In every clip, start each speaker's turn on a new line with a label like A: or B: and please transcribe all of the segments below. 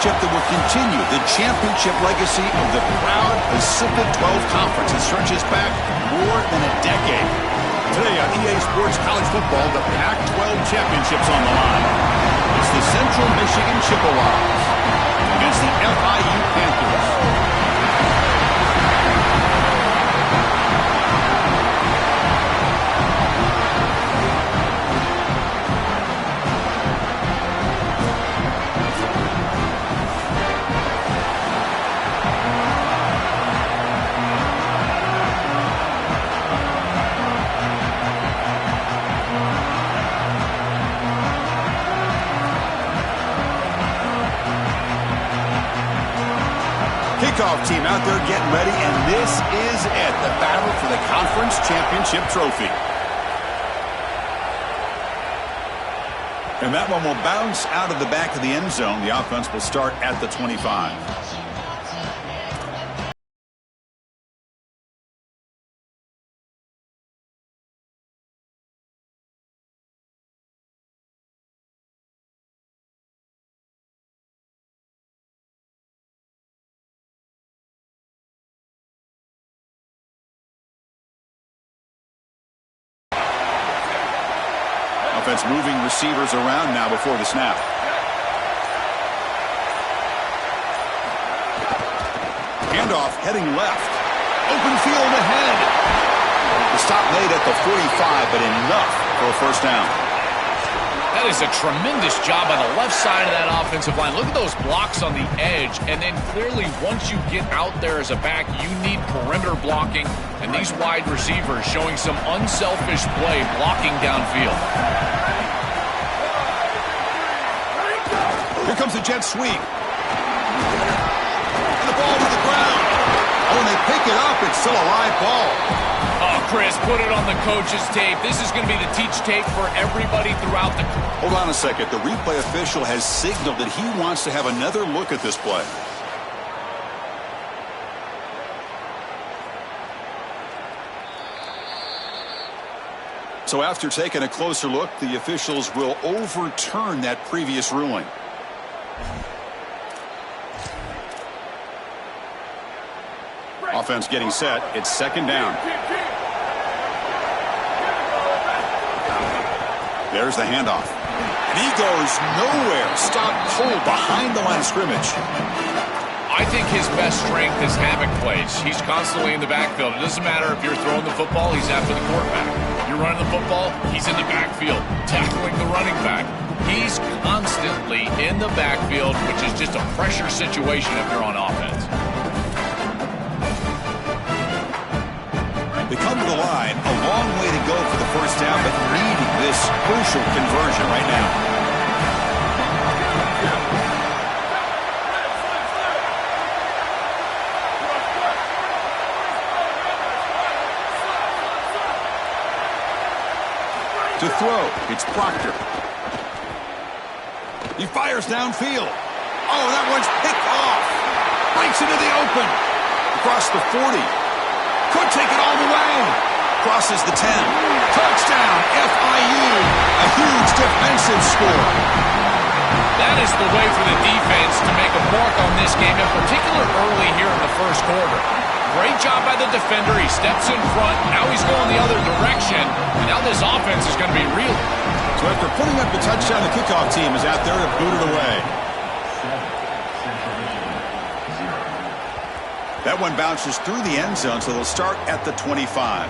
A: matchup that will continue the championship legacy of the proud Pacific 12 Conference that stretches back more than a decade. Today on EA Sports College Football, the Pac-12 Championships on the line. It's the Central Michigan Chippewas against the FIU Panthers. Kickoff team out there getting ready, and this is it, the battle for the conference championship trophy. And that one will bounce out of the back of the end zone. The offense will start at the 25. Offense moving receivers around now before the snap. Handoff heading left. Open field ahead. The stop made at the 45, but enough for a first down.
B: That is a tremendous job on the left side of that offensive line. Look at those blocks on the edge. And then clearly once you get out there as a back, you need perimeter blocking. And these wide receivers showing some unselfish play blocking downfield.
A: Here comes the jet sweep. And the ball to the ground. Oh, and they pick it up. It's still a live ball.
B: Oh, Chris, put it on the coach's tape. This is going to be the teach tape for everybody throughout the...
A: Hold on a second. The replay official has signaled that he wants to have another look at this play. So after taking a closer look, the officials will overturn that previous ruling. Offense getting set. It's second down. There's the handoff. And he goes nowhere. Stop cold behind the line of scrimmage.
B: I think his best strength is havoc plays. He's constantly in the backfield. It doesn't matter if you're throwing the football, he's after the quarterback. You're running the football, he's in the backfield, tackling the running back. He's constantly in the backfield, which is just a pressure situation if you're on offense.
A: They come to the line, a long way to go for the first down, but needing this crucial conversion right now. To throw, it's Proctor. He fires downfield. Oh, that one's picked off. Breaks into the open. Across the 40. Could take it all the way. Crosses the 10. Touchdown, FIU. A huge defensive score.
B: That is the way for the defense to make a mark on this game, in particular early here in the first quarter. Great job by the defender. He steps in front. Now he's going the other direction. And now this offense is going to be real.
A: So after putting up the touchdown, the kickoff team is out there to boot it away. That one bounces through the end zone, so they'll start at the 25.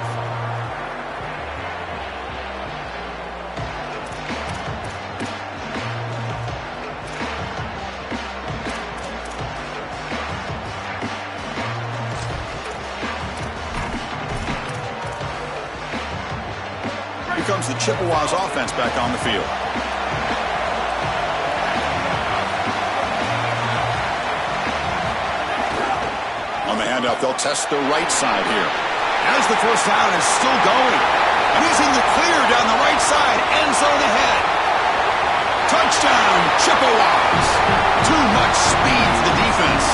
A: Here comes the Chippewas offense back on the field. On the handoff, they'll test the right side here. As the first down is still going. And he's in the clear down the right side. End zone ahead. Touchdown, Chippewas. Too much speed for the defense.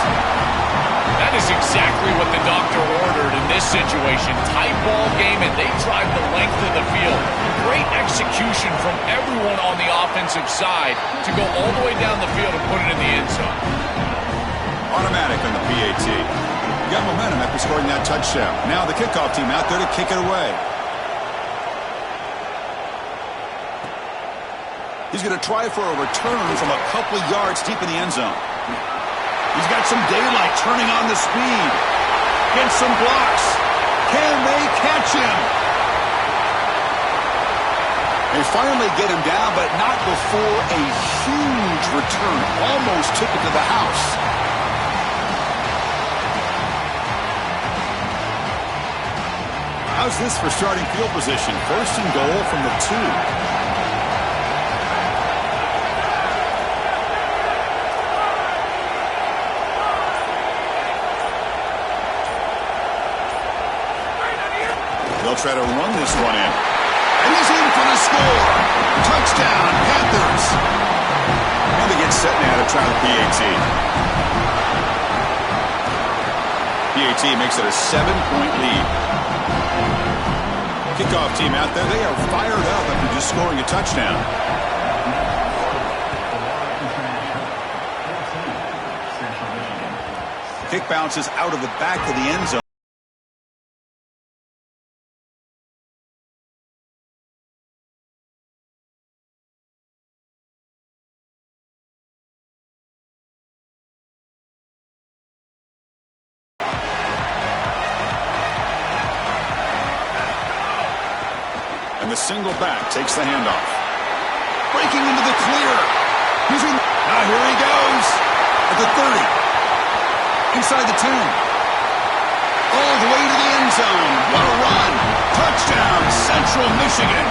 B: That is exactly what the doctor ordered in this situation. Tight ball game, and they drive the length of the field. Great execution from everyone on the offensive side to go all the way down the field and put it in the end zone.
A: Automatic on the PAT. You got momentum after scoring that touchdown. Now the kickoff team out there to kick it away. He's going to try for a return from a couple of yards deep in the end zone. He's got some daylight turning on the speed. Gets some blocks. Can they catch him? They finally get him down, but not before a huge return. Almost took it to the house. How's this for starting field position? First and goal from the 2. They'll try to run this one in. And he's in for the score. Touchdown, Panthers. And they get set now to try the PAT. PAT makes it a 7-point lead. Kickoff team out there. They are fired up after just scoring a touchdown. Kick bounces out of the back of the end zone. The single back takes the handoff. Breaking into the clear. Now here he goes. At the 30. Inside the 10. All the way to the end zone. What a run. Touchdown, Central Michigan.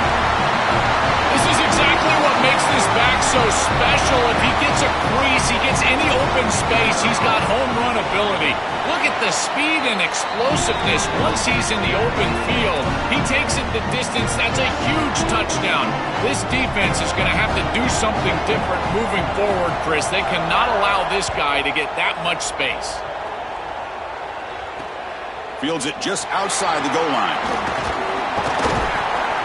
B: This is exactly what makes this back so special. If he gets a crease, he gets any open space, he's got home run ability. Look at the speed and explosiveness once he's in the open field. He takes it the distance. That's a huge touchdown. This defense is going to have to do something different moving forward, Chris. They cannot allow this guy to get that much space.
A: Fields it just outside the goal line.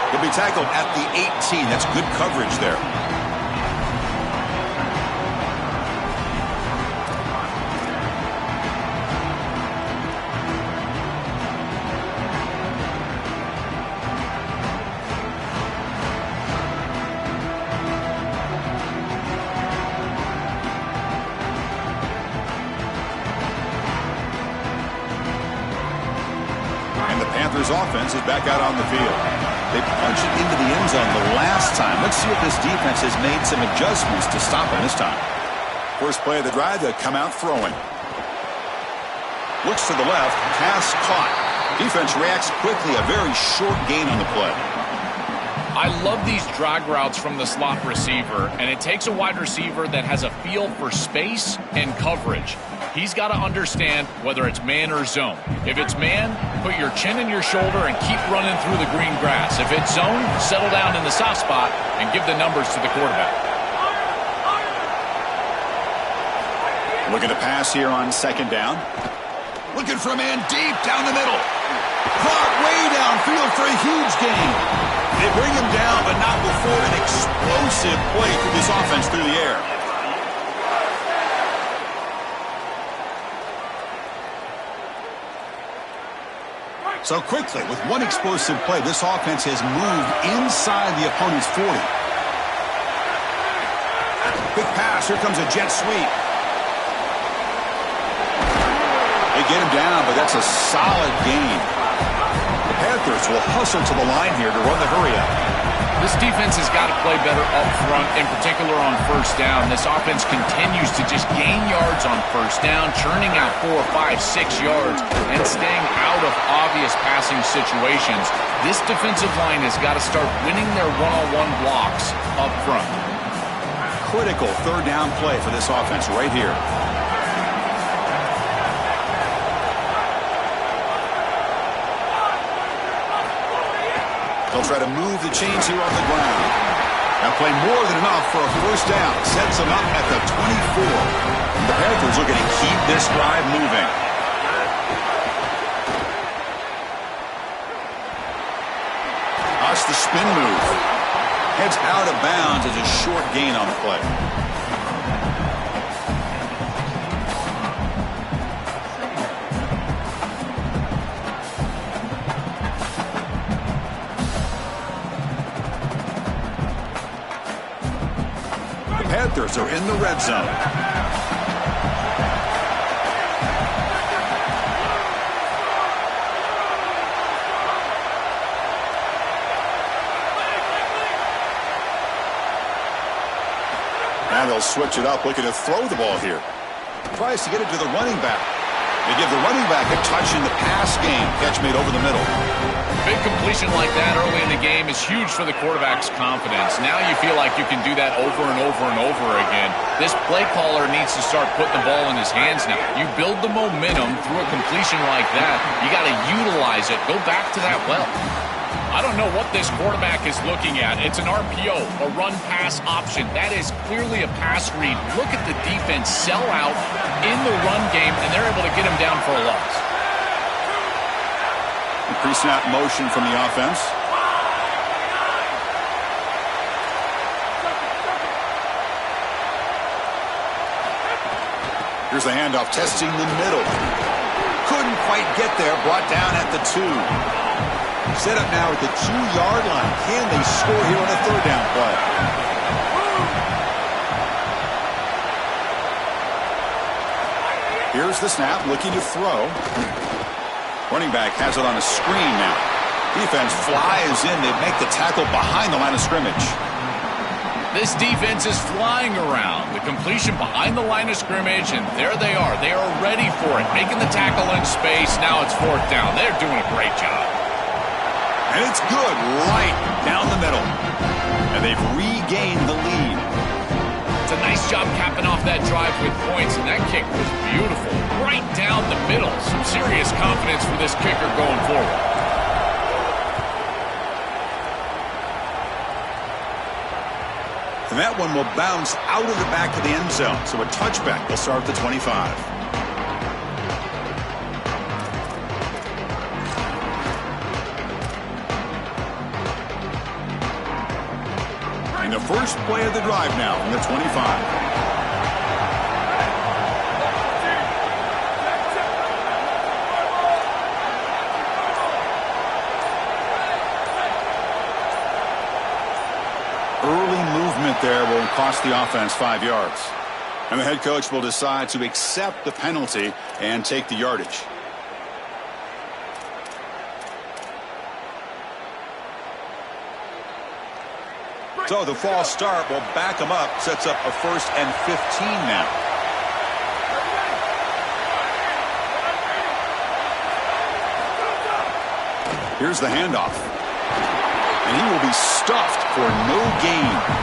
A: He'll be tackled at the 18. That's good coverage there. Offense is back out on the field. They punched it into the end zone the last time. Let's see if this defense has made some adjustments to stop him this time. First play of the drive, they come out throwing. Looks to the left, pass caught. Defense reacts quickly, a very short gain on the play.
B: I love these drag routes from the slot receiver, and it takes a wide receiver that has a feel for space and coverage. He's got to understand whether it's man or zone. If it's man, put your chin in your shoulder and keep running through the green grass. If it's zone, settle down in the soft spot and give the numbers to the quarterback.
A: Looking to pass here on second down. Looking for a man deep down the middle. Caught way downfield for a huge gain. They bring him down, but not before an explosive play through this offense through the air. So quickly, with one explosive play, this offense has moved inside the opponent's 40. Quick pass. Here comes a jet sweep. They get him down, but that's a solid gain. The Panthers will hustle to the line here to run the hurry-up.
B: This defense has got to play better up front, in particular on first down. This offense continues to just gain yards on first down, churning out 4, 5, 6 yards, and staying out of obvious passing situations. This defensive line has got to start winning their one-on-one blocks up front.
A: Critical third down play for this offense right here. They'll try to move the chains here on the ground. Now play more than enough for a first down. Sets them up at the 24. The Panthers looking to keep this drive moving. makes the spin move. Heads out of bounds as a short gain on the play. The Panthers are in the red zone. Now they'll switch it up, looking to throw the ball here. Tries to get it to the running back. They give the running back a touch in the pass game. Catch made over the middle.
B: Big completion like that early in the game is huge for the quarterback's confidence. Now you feel like you can do that over and over and over again. This play caller needs to start putting the ball in his hands now. You build the momentum through a completion like that. You got to utilize it. Go back to that well. I don't know what this quarterback is looking at. It's an RPO, a run-pass option. That is clearly a pass read. Look at the defense sell out in the run game, and they're able to get him down for a loss.
A: Pre-snap motion from the offense. Here's the handoff, testing the middle. Couldn't quite get there, brought down at the 2. Set up now at the 2-yard line. Can they score here on a third down play? Here's the snap, looking to throw. Running back has it on a screen now. Defense flies in. They make the tackle behind the line of scrimmage.
B: This defense is flying around. The completion behind the line of scrimmage, and there they are. They are ready for it. Making the tackle in space. Now it's fourth down. They're doing a great job.
A: And it's good, right down the middle. And they've regained the lead.
B: It's a nice job capping off that drive with points, and that kick was beautiful. Right down the middle. Some serious confidence for this kicker going forward.
A: And that one will bounce out of the back of the end zone. So a touchback will start at the 25. And the first play of the drive now from the 25. There will cost the offense 5 yards. And the head coach will decide to accept the penalty and take the yardage. So the false start will back them up, sets up a 1st and 15 now. Here's the handoff. And he will be stuffed for no gain.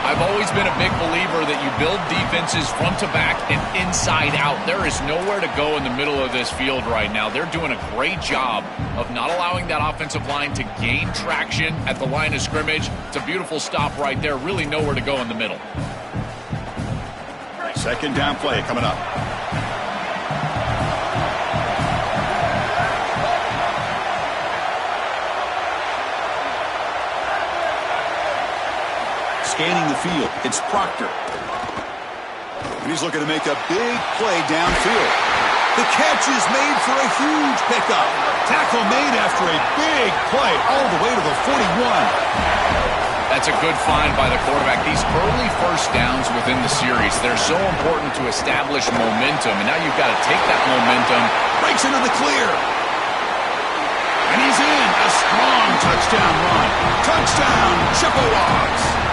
B: I've always been a big believer that you build defenses front to back and inside out. There is nowhere to go in the middle of this field right now. They're doing a great job of not allowing that offensive line to gain traction at the line of scrimmage. It's a beautiful stop right there. Really nowhere to go in the middle.
A: Second down play coming up. Scanning the field, it's Proctor. And he's looking to make a big play downfield. The catch is made for a huge pickup. Tackle made after a big play all the way to the 41.
B: That's a good find by the quarterback. These early first downs within the series, they're so important to establish momentum. And now you've got to take that momentum.
A: Breaks into the clear. And he's in. A strong touchdown run. Touchdown, Chippewas.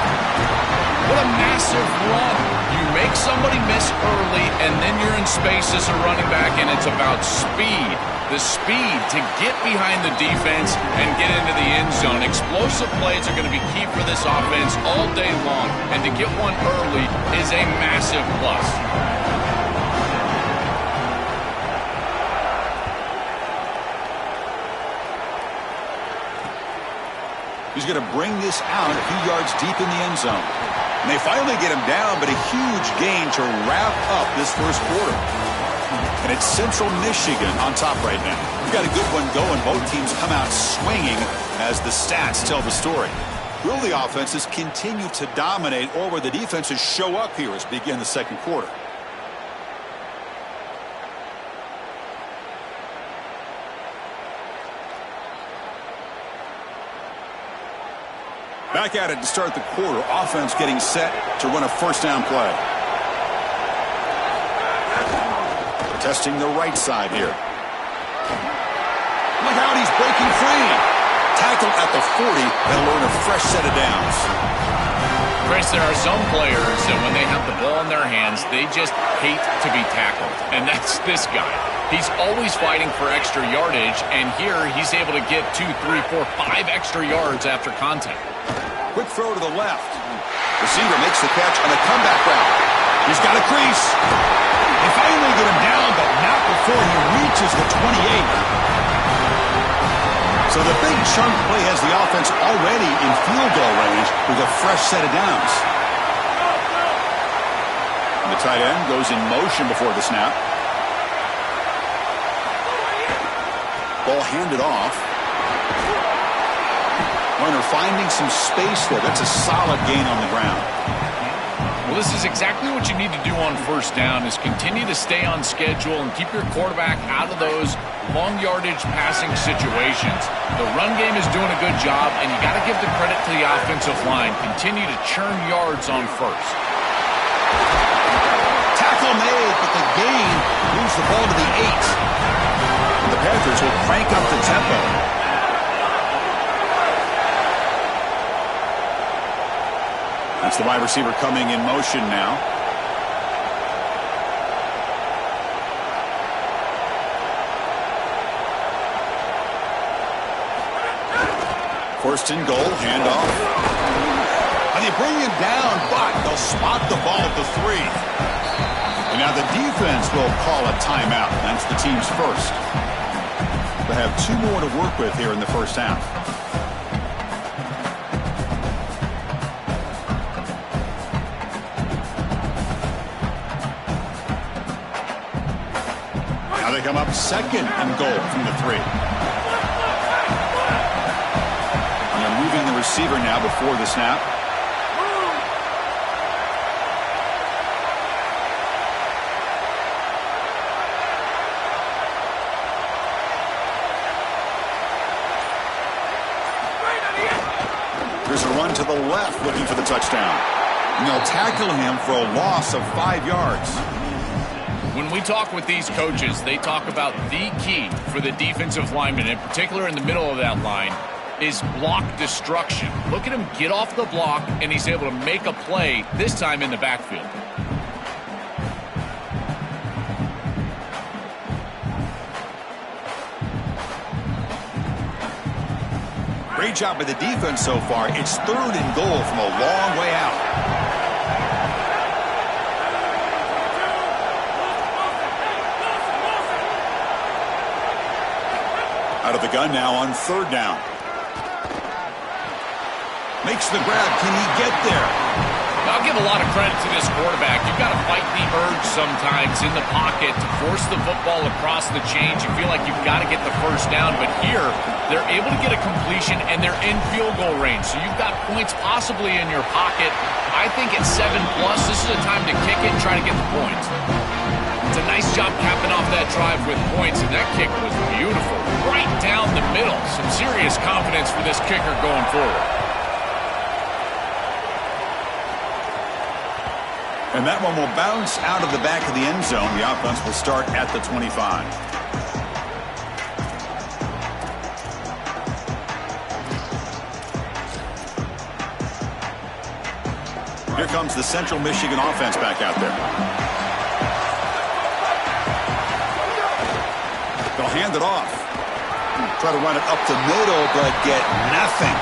B: What a massive run. You make somebody miss early, and then you're in space as a running back, and it's about speed. The speed to get behind the defense and get into the end zone. Explosive plays are going to be key for this offense all day long, and to get one early is a massive plus.
A: He's going to bring this out a few yards deep in the end zone. And they finally get him down, but a huge gain to wrap up this first quarter. And it's Central Michigan on top right now. We've got a good one going. Both teams come out swinging as the stats tell the story. Will the offenses continue to dominate, or will the defenses show up here as we begin the second quarter? Back at it to start the quarter. Offense getting set to run a first down play. Testing the right side here. Look out, he's breaking free. Tackle at the 40. That'll earn a fresh set of downs.
B: Chris, there are some players that when they have the ball in their hands, they just hate to be tackled. And that's this guy. He's always fighting for extra yardage, and here he's able to get 2, 3, 4, 5 extra yards after contact.
A: Quick throw to the left. Receiver makes the catch on a comeback route. He's got a crease. They finally get him down, but not before he reaches the 28. So the big chunk play has the offense already in field goal range with a fresh set of downs. And the tight end goes in motion before the snap. Ball handed off. Runner finding some space there. That's a solid gain on the ground.
B: Well, this is exactly what you need to do on first down, is continue to stay on schedule and keep your quarterback out of those long yardage passing situations. The run game is doing a good job, and you got to give the credit to the offensive line. Continue to churn yards on first.
A: Tackle made, but the gain moves the ball to the 8. The Panthers will crank up the tempo. That's the wide receiver coming in motion now. First and goal, handoff. And they bring him down, but they'll spot the ball at the 3. And now the defense will call a timeout. That's the team's first. They have 2 more to work with here in the first half. Now they come up second and goal from the 3. And they're moving the receiver now before the snap. There's a run to the left looking for the touchdown. And they'll tackle him for a loss of 5 yards.
B: When we talk with these coaches, they talk about the key for the defensive lineman, in particular in the middle of that line, is block destruction. Look at him get off the block, and he's able to make a play, this time in the backfield.
A: Great job by the defense so far. It's 3rd and goal from a long way out. Out of the gun now on 3rd down. Makes the grab. Can he get there?
B: I'll give a lot of credit to this quarterback. You've got to fight the urge sometimes in the pocket to force the football across the chains. You feel like you've got to get the first down, but here they're able to get a completion and they're in field goal range. So you've got points possibly in your pocket. I think at 7+, this is a time to kick it and try to get the points. It's a nice job capping off that drive with points, and that kick was beautiful. Right down the middle. Some serious confidence for this kicker going forward.
A: And that one will bounce out of the back of the end zone. The offense will start at the 25. Here comes the Central Michigan offense back out there. They'll hand it off. Try to run it up the middle, but get nothing.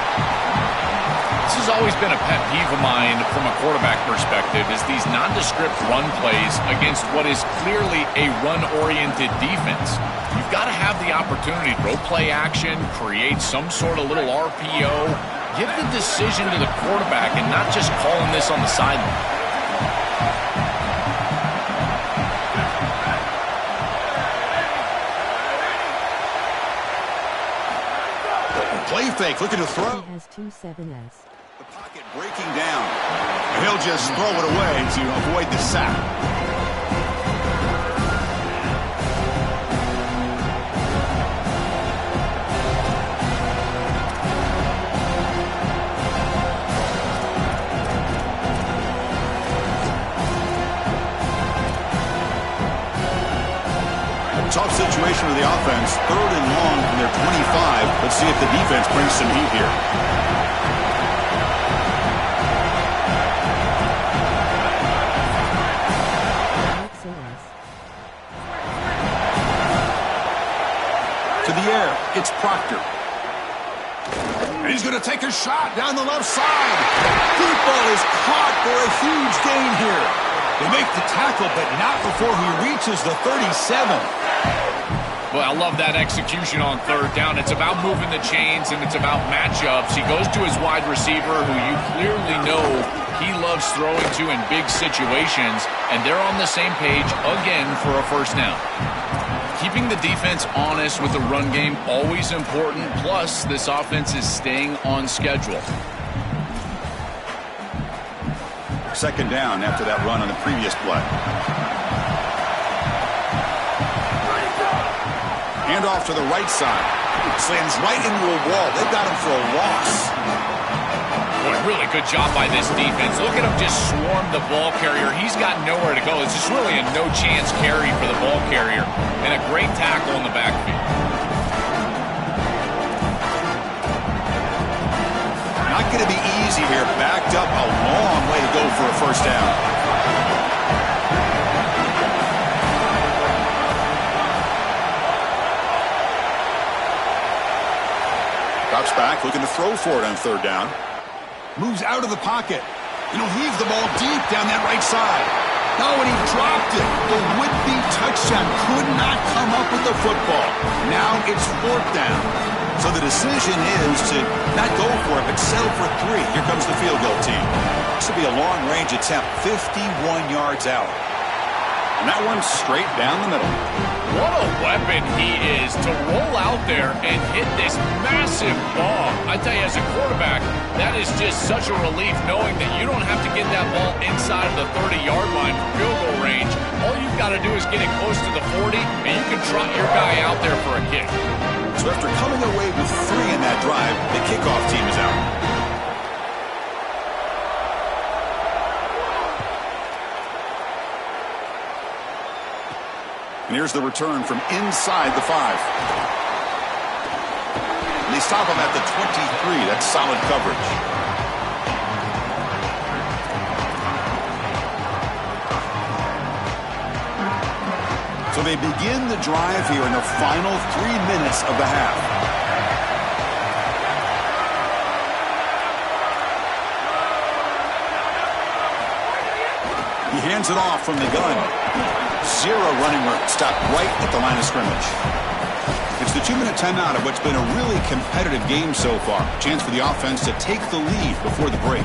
B: This has always been a pet peeve of mine from a quarterback perspective, is these nondescript run plays against what is clearly a run-oriented defense. You've got to have the opportunity to go play action, create some sort of little RPO, give the decision to the quarterback and not just calling this on the sideline.
A: Play fake, looking to throw.
C: He has 2-7s.
A: The pocket breaking down. He'll just throw it away to avoid the sack. Tough situation for the offense. 3rd and long from their 25. Let's see if the defense brings some heat here. To the air, it's Proctor. And he's going to take a shot down the left side. Deep ball is caught for a huge gain here. They make the tackle, but not before he reaches the 37.
B: Well, I love that execution on 3rd down. It's about moving the chains, and it's about matchups. He goes to his wide receiver, who you clearly know he loves throwing to in big situations, and they're on the same page again for a first down. Keeping the defense honest with the run game, always important. Plus, this offense is staying on schedule.
A: 2nd down after that run on the previous play. Hand off to the right side. Slams right into a wall. They've got him for a loss.
B: Boy, really good job by this defense. Look at him just swarm the ball carrier. He's got nowhere to go. It's just really a no-chance carry for the ball carrier. And a great tackle in the backfield.
A: Not going to be easy here. Backed up a long way to go for a first down. Drops back, looking to throw for it on 3rd down. Moves out of the pocket. And he'll heave the ball deep down that right side. Oh, and he dropped it. The would-be touchdown could not come up with the football. Now it's 4th down. So the decision is to not go for it, but settle for 3. Here comes the field goal team. This will be a long-range attempt, 51 yards out. And that one's straight down the middle.
B: What a weapon he is to roll out there and hit this massive bomb. I tell you, as a quarterback, that is just such a relief knowing that you don't have to get that ball inside of the 30-yard line for field goal range. All you've got to do is get it close to the 40, and you can trot your guy out there for a kick.
A: So after coming away with 3 in that drive, the kickoff team is out. And here's the return from inside the 5. And they stop him at the 23. That's solid coverage. So they begin the drive here in the final 3 minutes of the half. He hands it off from the gun. 0 running room. Stopped right at the line of scrimmage. It's the 2-minute timeout of what's been a really competitive game so far. Chance for the offense to take the lead before the break.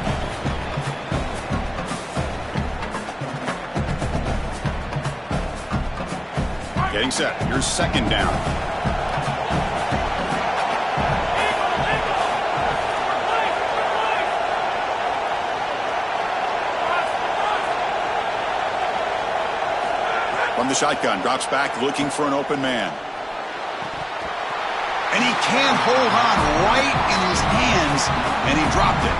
A: Getting set. Here's 2nd down. From the shotgun, drops back, looking for an open man. And he can't hold on right in his hands, and he dropped it.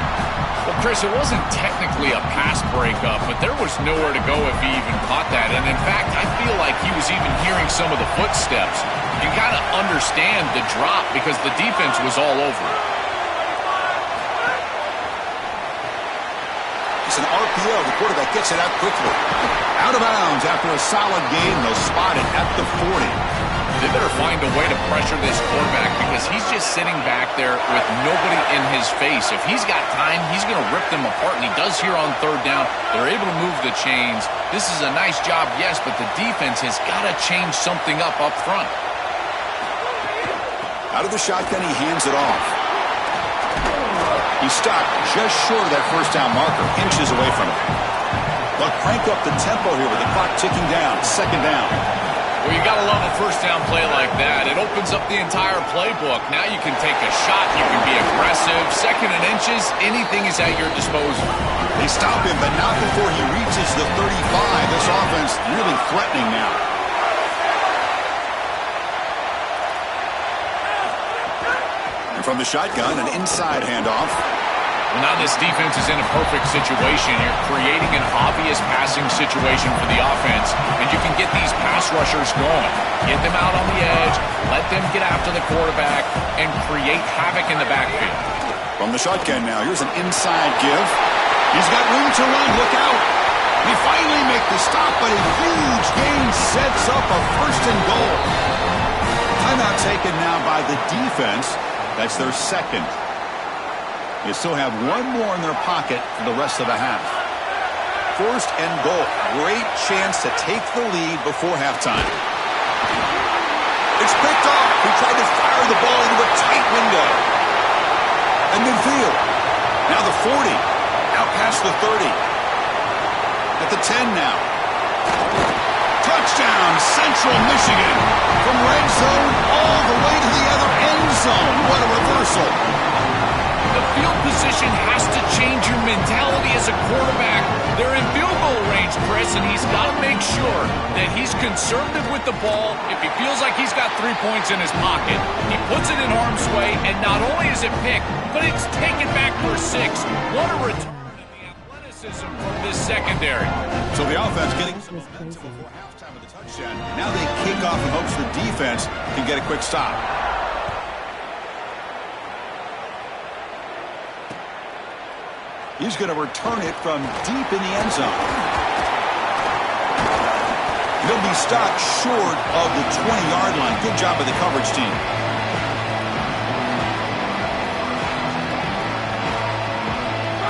B: Well, Chris, it wasn't technically a pass breakup, but there was nowhere to go if he even caught that. And in fact, I feel like he was even hearing some of the footsteps. You can kind of understand the drop because the defense was all over it.
A: It's an RPO. The quarterback gets it out quickly. Out of bounds after a solid gain. They'll spot it at the 40.
B: They better find a way to pressure this quarterback because he's just sitting back there with nobody in his face. If he's got time, he's going to rip them apart, and he does here on 3rd down. They're able to move the chains. This is a nice job, yes, but the defense has got to change something up front.
A: Out of the shotgun, he hands it off. He's stopped just short of that first down marker, inches away from it. They'll crank up the tempo here with the clock ticking down. 2nd down.
B: Well, you got to love a first down play like that. It opens up the entire playbook. Now you can take a shot. You can be aggressive. Second and inches, anything is at your disposal.
A: They stop him, but not before he reaches the 35. This offense really threatening now. And from the shotgun, an inside handoff.
B: Well, now this defense is in a perfect situation. You're creating an obvious passing situation for the offense, and you can get these pass rushers going. Get them out on the edge, let them get after the quarterback, and create havoc in the backfield.
A: From the shotgun now, here's an inside give. He's got room to run. Look out. They finally make the stop, but a huge gain sets up a first and goal. Timeout taken now by the defense. That's their second. They still have one more in their pocket for the rest of the half. First and goal. Great chance to take the lead before halftime. It's picked off. He tried to fire the ball into a tight window. And midfield. Now the 40. Out past the 30. At the 10 now. Touchdown, Central Michigan. From red zone all the way to the other end zone. What a reversal.
B: The field position has to change your mentality as a quarterback. They're in field goal range, Chris, and he's got to make sure that he's conservative with the ball. If he feels like he's got 3 points in his pocket, he puts it in harm's way, and not only is it picked, but it's taken back for 6. What a return in the athleticism from this secondary.
A: So the offense getting some momentum before halftime of the touchdown. Now they kick off in hopes the defense can get a quick stop. He's going to return it from deep in the end zone. He'll be stopped short of the 20-yard line. Good job by the coverage team.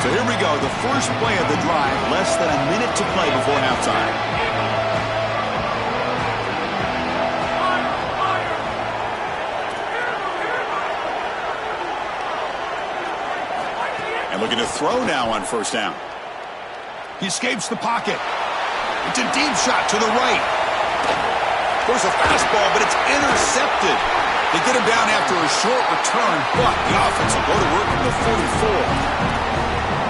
A: So here we go. The first play of the drive. Less than a minute to play before halftime. And looking to throw now on first down. He escapes the pocket. It's a deep shot to the right. There's a fastball, but it's intercepted. They get him down after a short return, but the offense will go to work from the 44.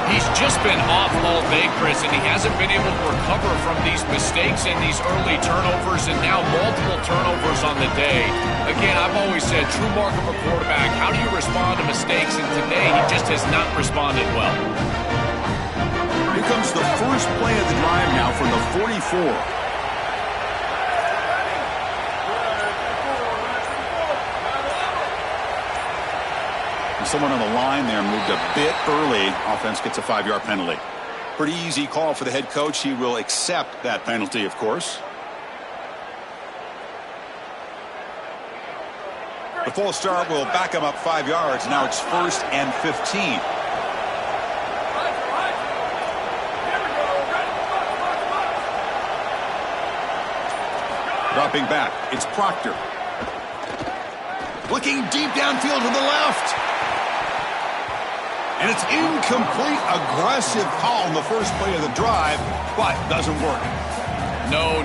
B: He's just been off all day, Chris, and he hasn't been able to recover from these mistakes and these early turnovers, and now multiple turnovers on the day. Again, I've always said, true mark of a quarterback, how do you respond to mistakes? And today, he just has not responded well.
A: Here comes the first play of the drive now from the 44. Someone on the line there moved a bit early. Offense gets a 5-yard penalty. Pretty easy call for the head coach. He will accept that penalty, of course. The false start will back him up 5 yards. Now it's 1st and 15. Dropping back. It's Proctor. Looking deep downfield to the left. And it's incomplete. Aggressive call on the first play of the drive, but doesn't work.
B: No.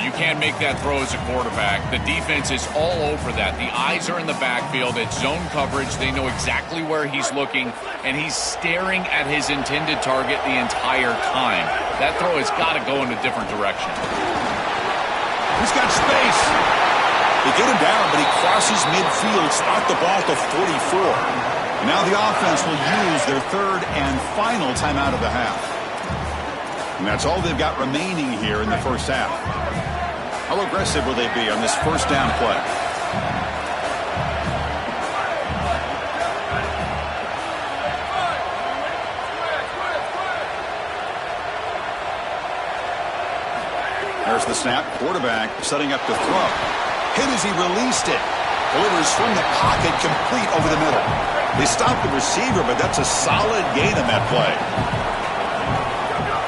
B: You can't make that throw as a quarterback. The defense is all over that. The eyes are in the backfield. It's zone coverage. They know exactly where he's looking, and he's staring at his intended target the entire time. That throw has got to go in a different direction.
A: He's got space. They get him down, but he crosses midfield, spot the ball to 44. Now the offense will use their third and final timeout of the half. And that's all they've got remaining here in the first half. How aggressive will they be on this first down play? There's the snap. Quarterback setting up to throw. Hit as he released it. Delivers from the pocket, complete over the middle. They stopped the receiver, but that's a solid gain on that play.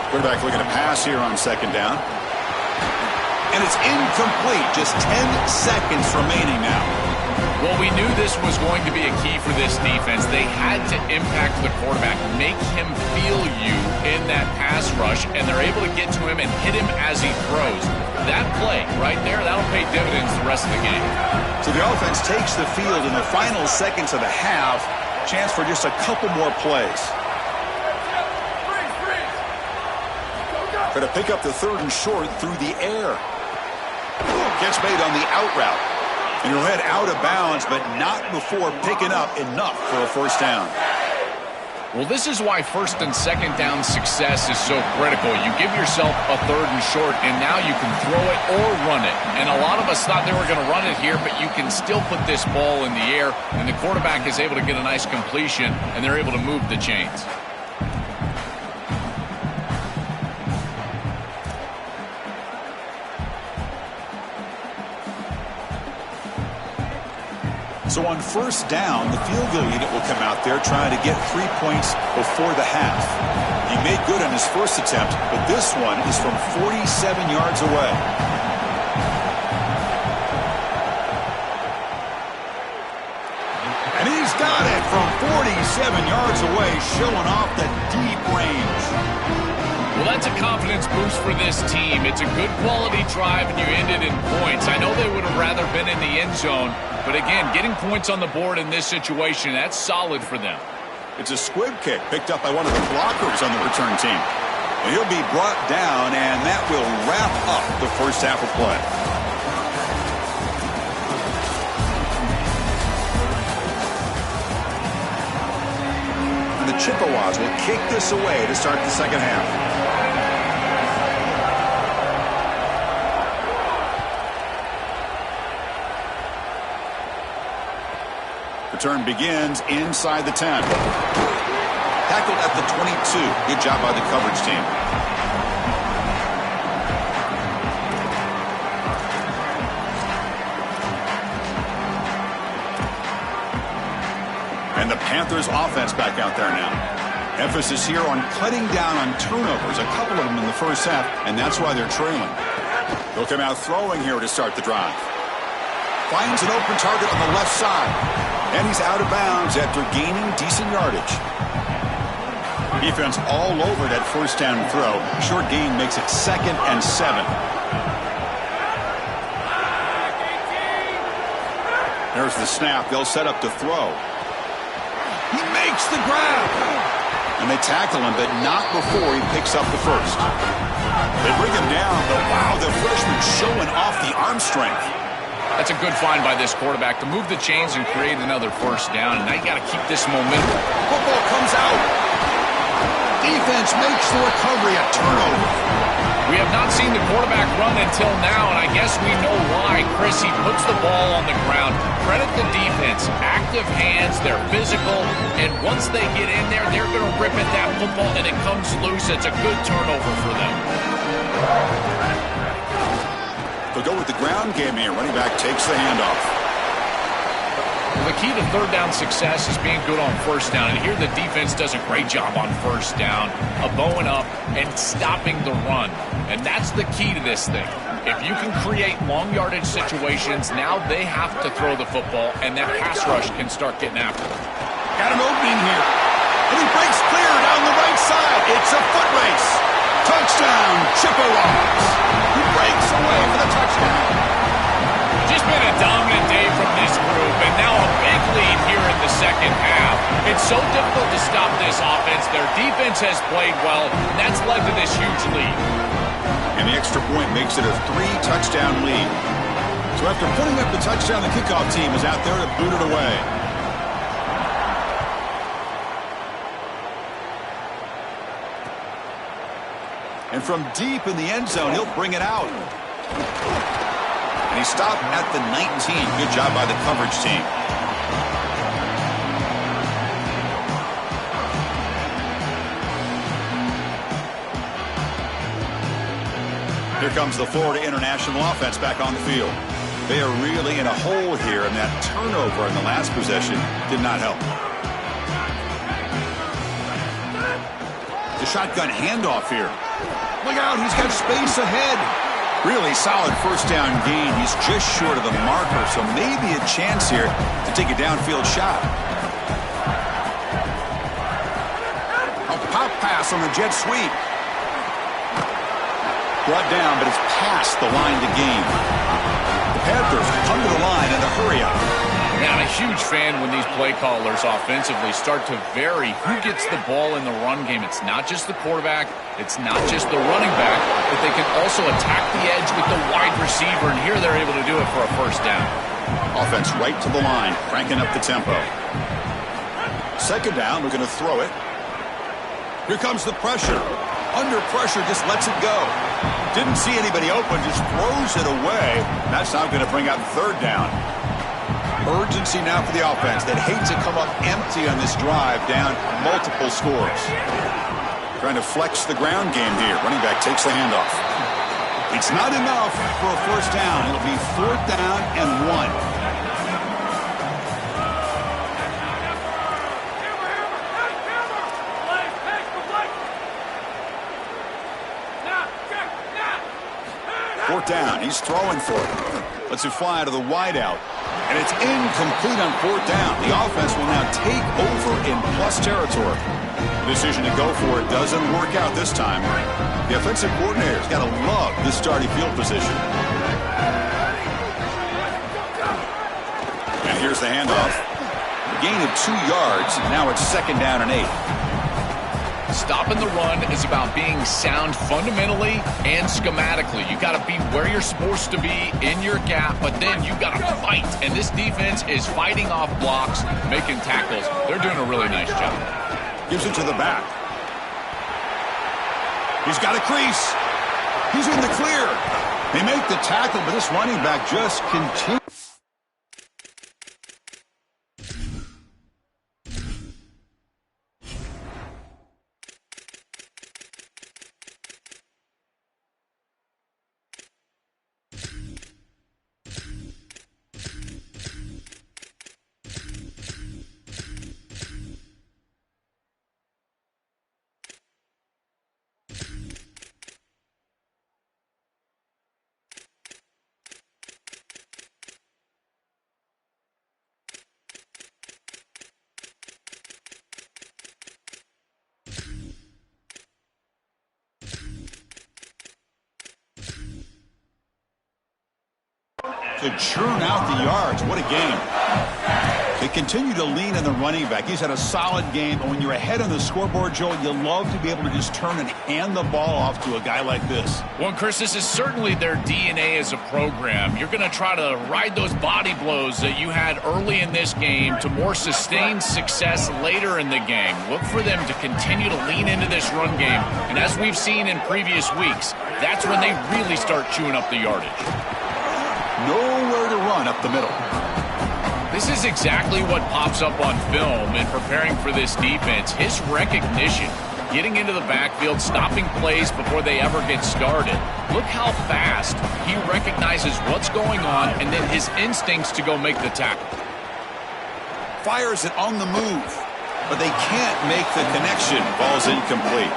A: Quarterback looking to pass here on second down. And it's incomplete. Just 10 seconds remaining now.
B: Well, we knew this was going to be a key for this defense. They had to impact the quarterback, make him feel you in that pass rush, and they're able to get to him and hit him as he throws. That play right there, that'll pay dividends the rest of the game.
A: So the offense takes the field in the final seconds of the half. Chance for just a couple more plays. Going to pick up the 3rd and short through the air. Gets made on the out route. And he'll head out of bounds, but not before picking up enough for a first down.
B: Well, this is why 1st and 2nd down success is so critical. You give yourself a 3rd and short, and now you can throw it or run it. And a lot of us thought they were going to run it here, but you can still put this ball in the air, and the quarterback is able to get a nice completion, and they're able to move the chains.
A: So on 1st down, the field goal unit will come out there trying to get 3 points before the half. He made good on his first attempt, but this one is from 47 yards away. And he's got it from 47 yards away, showing off the deep range.
B: Well, that's a confidence boost for this team. It's a good quality drive, and you ended in points. I know they would have rather been in the end zone, but again, getting points on the board in this situation, that's solid for them.
A: It's a squib kick picked up by one of the blockers on the return team. And he'll be brought down, and that will wrap up the first half of play. And the Chippewas will kick this away to start the second half. Return begins inside the 10. Tackled at the 22. Good job by the coverage team. And the Panthers offense back out there now. Emphasis here on cutting down on turnovers, a couple of them in the first half, and that's why they're trailing. They'll come out throwing here to start the drive. Finds an open target on the left side. And he's out of bounds after gaining decent yardage. Defense all over that first down throw. Short gain makes it 2nd and 7. There's the snap. They'll set up to throw. He makes the grab. And they tackle him, but not before he picks up the first. They bring him down, but wow, the freshman showing off the arm strength.
B: That's a good find by this quarterback to move the chains and create another first down. And now you got to keep this momentum.
A: Football comes out. Defense makes the recovery a turnover.
B: We have not seen the quarterback run until now, and I guess we know why. Chris, he puts the ball on the ground. Credit the defense. Active hands, they're physical, and once they get in there, they're going to rip at that football, and it comes loose. It's a good turnover for them.
A: They'll go with the ground game here. Running back takes the handoff.
B: Well, the key to 3rd down success is being good on 1st down. And here the defense does a great job on 1st down of bowing up and stopping the run. And that's the key to this thing. If you can create long yardage situations, now they have to throw the football, and that pass rush can start getting after them.
A: Got an opening here. And he breaks clear down the right side. It's a foot race. Touchdown, Chippewas. He breaks away for the touchdown.
B: Just been a dominant day from this group, and now a big lead here in the second half. It's so difficult to stop this offense. Their defense has played well, and that's led to this huge lead.
A: And the extra point makes it a 3-touchdown lead. So after putting up the touchdown, the kickoff team is out there to boot it away. And from deep in the end zone, he'll bring it out. And he stopped at the 19. Good job by the coverage team. Here comes the Florida International offense back on the field. They are really in a hole here, and that turnover in the last possession did not help. The shotgun handoff here. Look out, he's got space ahead. Really solid first down gain. He's just short of the marker, so maybe a chance here to take a downfield shot. A pop pass on the jet sweep. Brought down, but it's past the line to gain. The Panthers come to the line in a hurry-up.
B: Yeah, I'm a huge fan when these play callers offensively start to vary who gets the ball in the run game. It's not just the quarterback, it's not just the running back, but they can also attack the edge with the wide receiver, and here they're able to do it for a first down.
A: Offense right to the line, cranking up the tempo. Second down, we're going to throw it. Here comes the pressure. Under pressure, just lets it go. Didn't see anybody open, just throws it away. That's not going to bring out third down. Urgency now for the offense. They'd hate to come up empty on this drive, down multiple scores. Trying to flex the ground game here. Running back takes the handoff. It's not enough for a first down. It'll be fourth down and 1. Fourth down. He's throwing for it. Lets it fly to the wideout. And it's incomplete on fourth down. The offense will now take over in plus territory. The decision to go for it doesn't work out this time. The offensive coordinator's got to love this starting field position. And here's the handoff. Gain of 2 yards. Now it's second down and 8.
B: Stopping the run is about being sound fundamentally and schematically. You got to be where you're supposed to be in your gap, but then you got to fight. And this defense is fighting off blocks, making tackles. They're doing a really nice job.
A: Gives it to the back. He's got a crease. He's in the clear. They make the tackle, but this running back just continues. To churn out the yards. What a game. They continue to lean in the running back. He's had a solid game, and when you're ahead on the scoreboard, Joe, you love to be able to just turn and hand the ball off to a guy like this.
B: Well, Chris, this is certainly their DNA as a program. You're going to try to ride those body blows that you had early in this game to more sustained success later in the game. Look for them to continue to lean into this run game, and as we've seen in previous weeks, that's when they really start chewing up the yardage.
A: Nowhere to run up the middle.
B: This is exactly what pops up on film in preparing for this defense. His recognition, getting into the backfield, stopping plays before they ever get started. Look how fast he recognizes what's going on and then his instincts to go make the tackle.
A: Fires it on the move, but they can't make the connection. Ball's incomplete.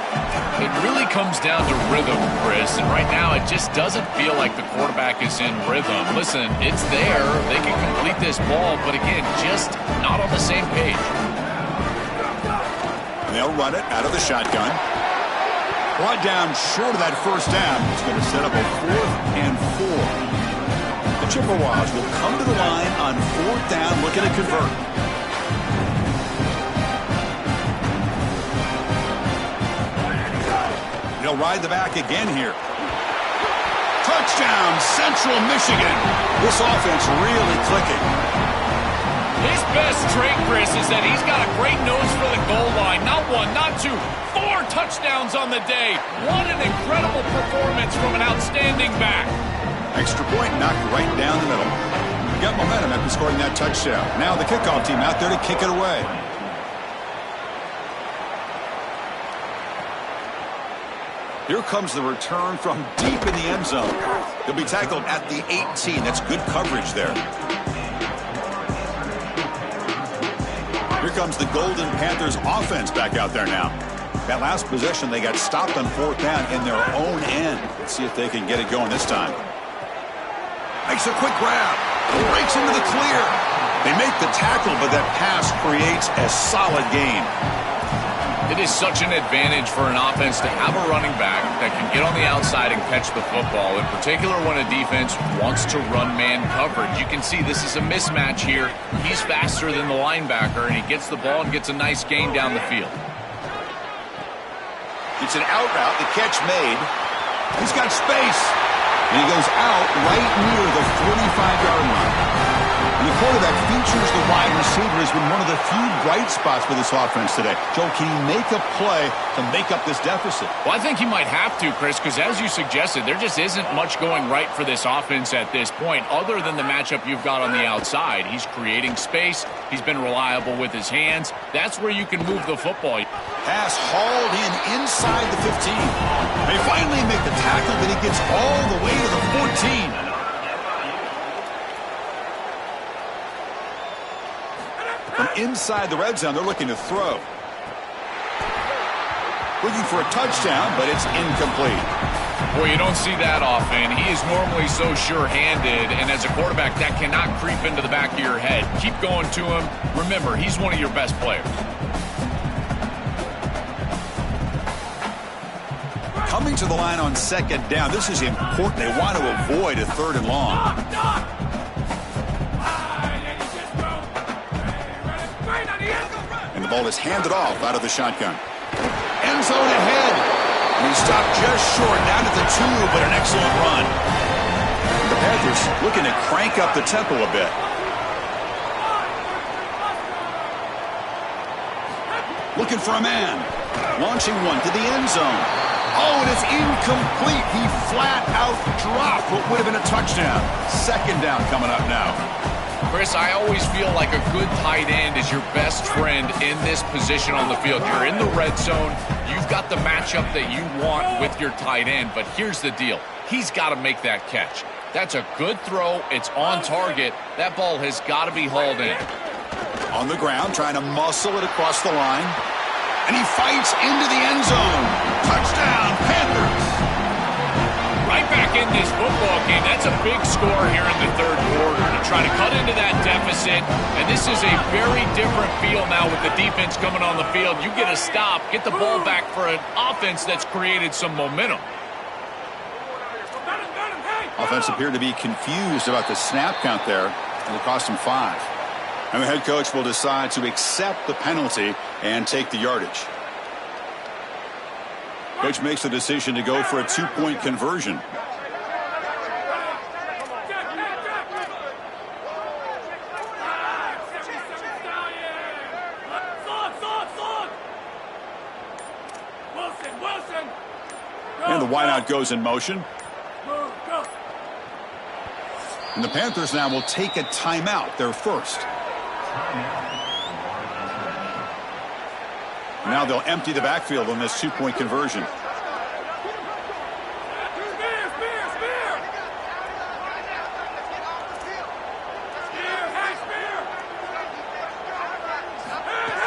B: It really comes down to rhythm, Chris, and right now it just doesn't feel like the quarterback is in rhythm. Listen, it's there. They can complete this ball, but again, just not on the same page.
A: And they'll run it out of the shotgun. Brought down short of that first down. It's going to set up a 4th and 4. The Chippewas will come to the line on 4th down, looking to convert. He'll ride the back again here. Touchdown, Central Michigan. This offense really clicking.
B: His best trait, Chris, is that he's got a great nose for the goal line. Not 1, not 2, 4 touchdowns on the day. What an incredible performance from an outstanding back.
A: Extra point knocked right down the middle. Got momentum after scoring that touchdown. Now the kickoff team out there to kick it away. Here comes the return from deep in the end zone. He'll be tackled at the 18. That's good coverage there. Here comes the Golden Panthers offense back out there now. That last possession, they got stopped on 4th down in their own end. Let's see if they can get it going this time. Makes a quick grab. Breaks into the clear. They make the tackle, but that pass creates a solid gain.
B: It is such an advantage for an offense to have a running back that can get on the outside and catch the football, in particular when a defense wants to run man coverage. You can see this is a mismatch here. He's faster than the linebacker, and he gets the ball and gets a nice gain down the field.
A: It's an out route. The catch made. He's got space. And he goes out right near the 45-yard line. And the quarterback features the wide receiver has been one of the few bright spots for this offense today. Joe, can he make a play to make up this deficit?
B: Well, I think he might have to, Chris, because as you suggested, there just isn't much going right for this offense at this point, other than the matchup you've got on the outside. He's creating space. He's been reliable with his hands. That's where you can move the football.
A: Pass hauled in inside the 15. They finally make the tackle, but he gets all the way to the 14. From inside the red zone, they're looking to throw. Looking for a touchdown, but it's incomplete.
B: Boy, you don't see that often. He is normally so sure-handed, and as a quarterback, that cannot creep into the back of your head. Keep going to him. Remember, he's one of your best players.
A: Coming to the line on 2nd down, this is important. They want to avoid a 3rd and long. And the ball is handed off out of the shotgun. End zone ahead. And he stopped just short, down at the 2, but an excellent run. And the Panthers looking to crank up the tempo a bit. Looking for a man. Launching one to the end zone. Oh, and it's incomplete. He flat out dropped what would have been a touchdown. 2nd down coming up now.
B: Chris, I always feel like a good tight end is your best friend in this position on the field. You're in the red zone. You've got the matchup that you want with your tight end, but here's the deal. He's got to make that catch. That's a good throw. It's on target. That ball has got to be hauled in.
A: On the ground, trying to muscle it across the line. And he fights into the end zone. Touchdown, Panthers.
B: Right back in this football game. That's a big score here in the 3rd quarter to try to cut into that deficit. And this is a very different feel now with the defense coming on the field. You get a stop, get the ball back for an offense that's created some momentum.
A: Offense appeared to be confused about the snap count there, and it cost him 5. And the head coach will decide to accept the penalty and take the yardage. Coach makes the decision to go for a 2-point conversion. And the wideout goes in motion. And the Panthers now will take a timeout, their first. Now they'll empty the backfield on this 2-point conversion.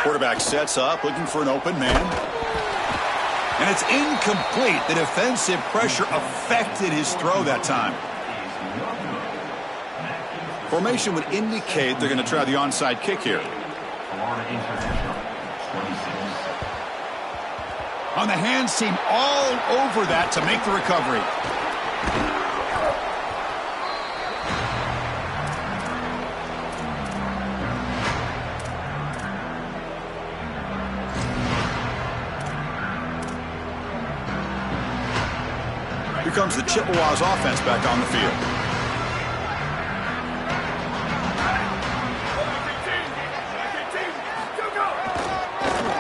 A: Quarterback sets up, looking for an open man. And it's incomplete. The defensive pressure affected his throw that time. Formation would indicate they're going to try the onside kick here. On the hands team all over that to make the recovery. Here comes the Chippewas offense back on the field.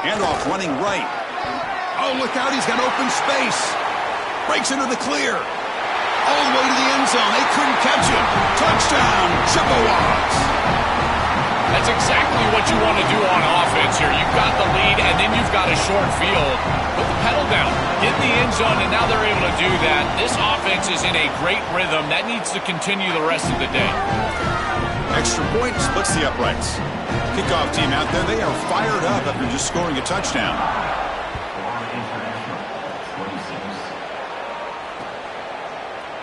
A: Handoff running right. Oh, look out, he's got open space. Breaks into the clear. All the way to the end zone. They couldn't catch him. Touchdown, Chippewas.
B: That's exactly what you want to do on offense here. You've got the lead, and then you've got a short field. Put the pedal down. Hit the end zone, and now they're able to do that. This offense is in a great rhythm. That needs to continue the rest of the day.
A: Extra point splits the uprights. Kickoff team out there, they are fired up after just scoring a touchdown.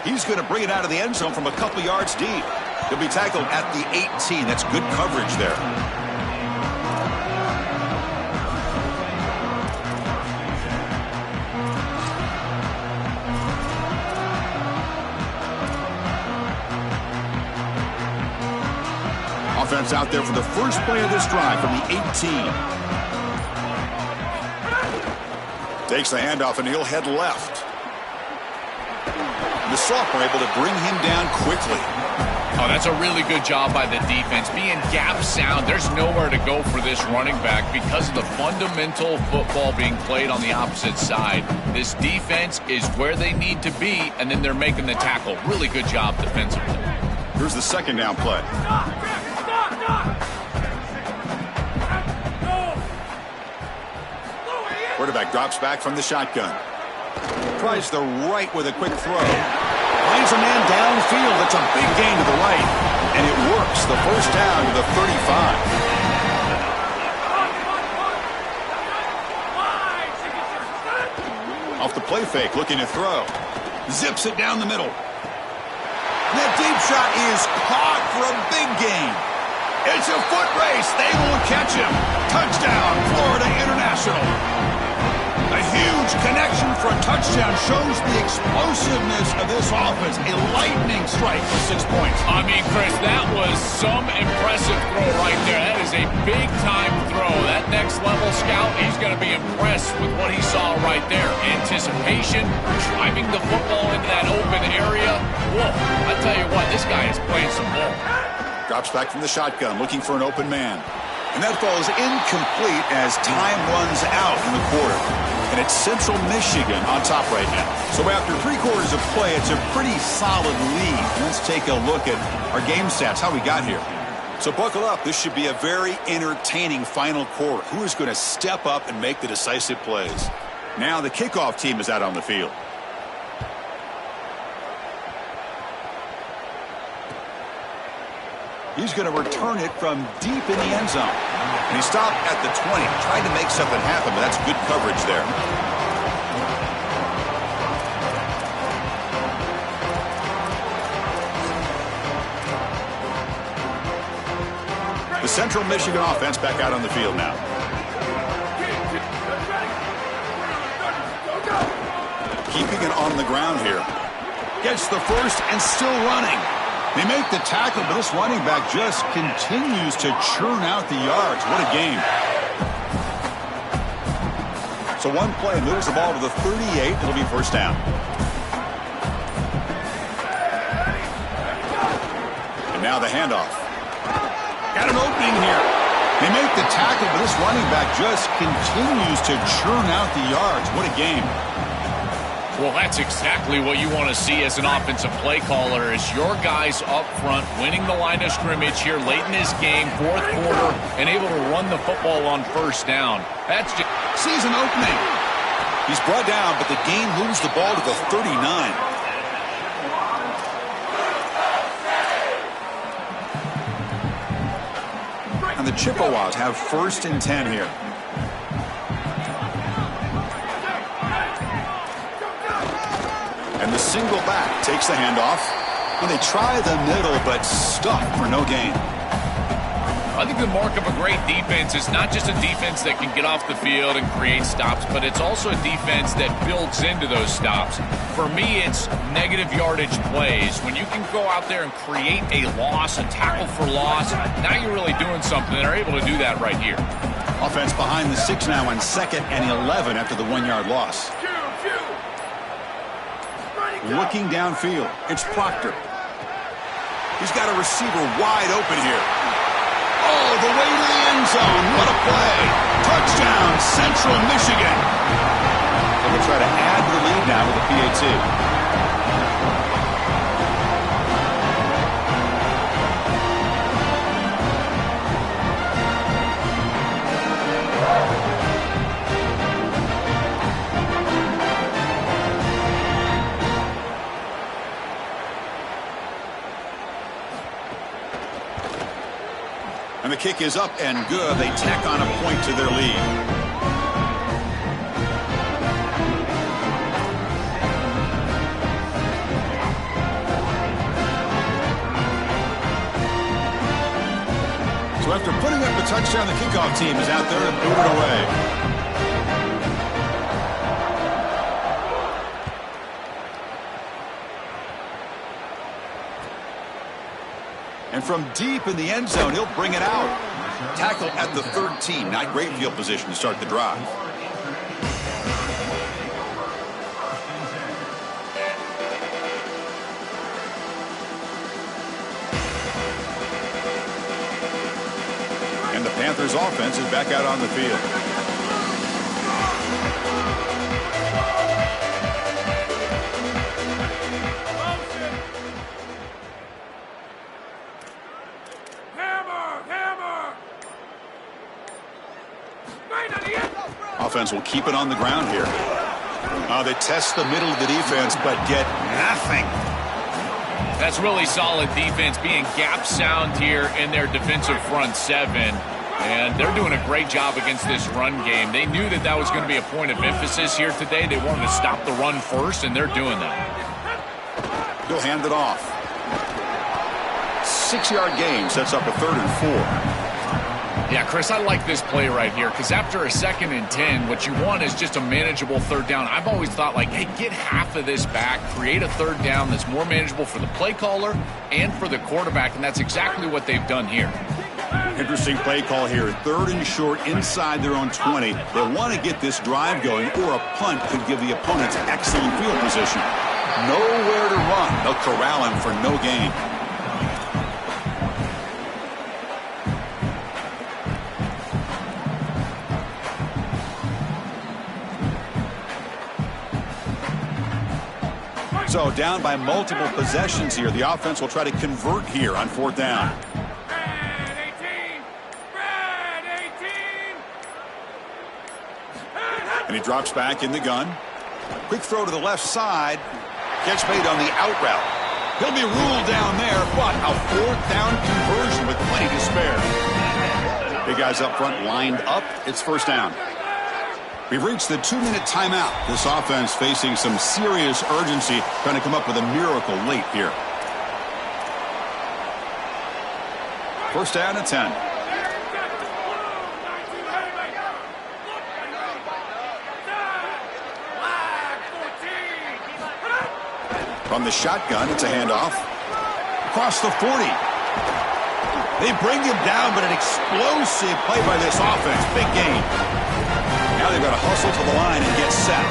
A: He's going to bring it out of the end zone from a couple yards deep. He'll be tackled at the 18. That's good coverage there. Offense out there for the first play of this drive from the 18. Takes the handoff, and he'll head left. The sophomore able to bring him down quickly.
B: Oh, that's a really good job by the defense. Being gap sound, there's nowhere to go for this running back because of the fundamental football being played on the opposite side. This defense is where they need to be, and then they're making the tackle. Really good job defensively.
A: Here's the second down play. Quarterback drops back from the shotgun. Tries the right with a quick throw. Finds a man downfield. It's a big gain to the right. And it works. The first down to the 35. Off the play fake, looking to throw. Zips it down the middle. That deep shot is caught for a big gain. It's a foot race. They won't catch him. Touchdown, Florida International. A huge connection for a touchdown shows the explosiveness of this offense. A lightning strike for 6 points.
B: I mean, Chris, that was some impressive throw right there. That is a big-time throw. That next-level scout, he's going to be impressed with what he saw right there. Anticipation, driving the football into that open area. Whoa, I tell you what, this guy is playing some ball.
A: Drops back from the shotgun, looking for an open man. And that ball is incomplete as time runs out in the quarter. And it's Central Michigan on top right now. So after 3 quarters of play, it's a pretty solid lead. Let's take a look at our game stats, how we got here. So buckle up. This should be a very entertaining final quarter. Who is going to step up and make the decisive plays? Now the kickoff team is out on the field. He's going to return it from deep in the end zone. And he stopped at the 20, trying to make something happen, but that's good coverage there. The Central Michigan offense back out on the field now. Keeping it on the ground here. Gets the first and still running. They make the tackle, but this running back just continues to churn out the yards. What a game. So one play moves the ball to the 38. It'll be first down. And now the handoff. Got an opening here. They make the tackle, but this running back just continues to churn out the yards. What a game.
B: Well, that's exactly what you want to see as an offensive play caller, is your guys up front winning the line of scrimmage here late in this game, fourth quarter, and able to run the football on first down. That's just
A: season opening. He's brought down, but the game moves the ball to the 39. And the Chippewas have first and 10 here. And the single back takes the handoff. And they try the middle, but stuck for no gain.
B: I think the mark of a great defense is not just a defense that can get off the field and create stops, but it's also a defense that builds into those stops. For me, it's negative yardage plays. When you can go out there and create a loss, a tackle for loss, now you're really doing something. They're able to do that right here.
A: Offense behind the 6 now on 2nd and 11 after the 1-yard loss. Looking downfield, it's Proctor. He's got a receiver wide open here. Oh, the way to the end zone. What a play. Touchdown, Central Michigan. And we'll try to add to the lead now with a PAT. And the kick is up and good. They tack on a point to their lead. touchdown. The kickoff team is out there to boot it away. And from deep in the end zone, he'll bring it out. Tackle at the 13. Not great field position to start the drive. And the Panthers offense is back out on the field. Offense will keep it on the ground here. They test the middle of the defense, but get nothing.
B: That's really solid defense, being gap sound here in their defensive front seven. And they're doing a great job against this run game. They knew that that was going to be a point of emphasis here today. They wanted to stop the run first, and they're doing that.
A: He'll hand it off. 6-yard gain sets up a 3rd and 4.
B: Yeah, Chris, I like this play right here because after a 2nd and 10, what you want is just a manageable 3rd down. I've always thought, like, hey, get half of this back, create a 3rd down that's more manageable for the play caller and for the quarterback, and that's exactly what they've done here.
A: Interesting play call here. 3rd and short inside their own 20. They want to get this drive going, or a punt could give the opponents excellent field position. Nowhere to run. They'll corral him for no gain. So down by multiple possessions here. The offense will try to convert here on 4th down. And he drops back in the gun. Quick throw to the left side. Catch made on the out route. He'll be ruled down there, but a 4th down conversion with plenty to spare. Big guys up front lined up. It's 1st down. We've reached the 2-minute timeout. This offense facing some serious urgency, trying to come up with a miracle late here. 1st down and 10. From the shotgun, it's a handoff. Across the 40. They bring him down, but an explosive play by this offense. Big gain. Now they've got to hustle to the line and get set.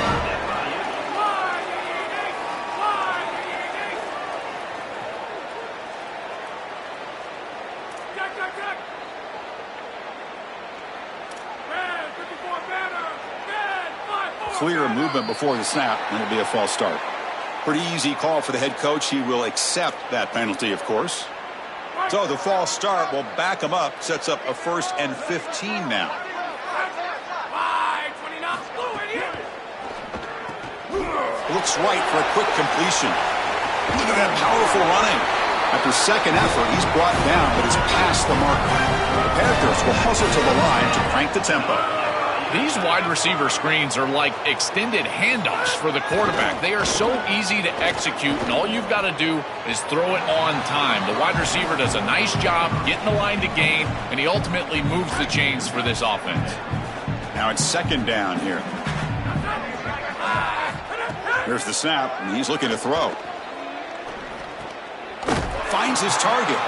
A: Clear movement before the snap, and it'll be a false start. Pretty easy call for the head coach. He will accept that penalty, of course. So the false start will back him up, sets up a 1st and 15 now. Looks right for a quick completion. Look at that powerful running. After 2nd effort, he's brought down, but is past the marker. The Panthers will hustle to the line to crank the tempo.
B: These wide receiver screens are like extended handoffs for the quarterback. They are so easy to execute, and all you've got to do is throw it on time. The wide receiver does a nice job getting the line to gain, and he ultimately moves the chains for this offense.
A: Now it's 2nd down here. Here's the snap, and he's looking to throw. Finds his target.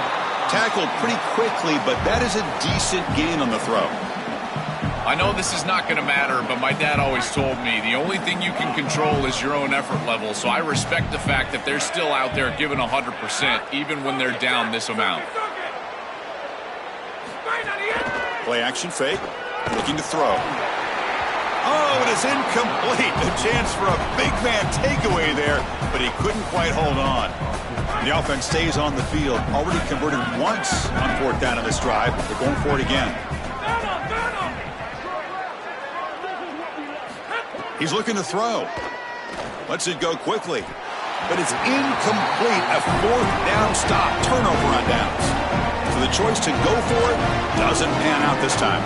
A: Tackled pretty quickly, but that is a decent gain on the throw.
B: I know this is not going to matter, but my dad always told me the only thing you can control is your own effort level, so I respect the fact that they're still out there giving 100%, even when they're down this amount.
A: Play action fake, looking to throw. Oh, it is incomplete. A chance for a big man takeaway there, but he couldn't quite hold on. The offense stays on the field. Already converted once on 4th down in this drive. They're going for it again. He's looking to throw. Lets it go quickly. But it's incomplete. A 4th down stop. Turnover on downs. So the choice to go for it doesn't pan out this time.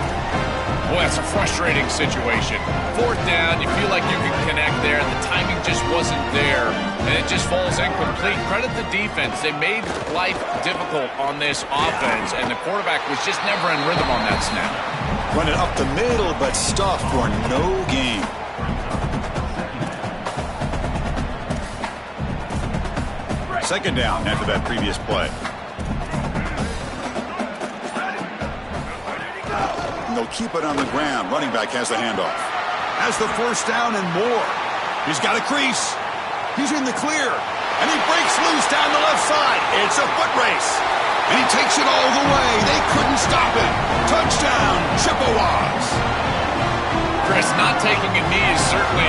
B: Well, that's a frustrating situation. Fourth down, you feel like you can connect there, and the timing just wasn't there, and it just falls incomplete. Credit the defense. They made life difficult on this offense, and the quarterback was just never in rhythm on that snap.
A: Run it up the middle, but stuffed for no gain. Second down after that previous play. They'll keep it on the ground. Running back has the handoff. Has the first down and more. He's got a crease. He's in the clear. And he breaks loose down the left side. It's a foot race. And he takes it all the way. They couldn't stop him. Touchdown, Chippewas.
B: Chris, not taking a knee is certainly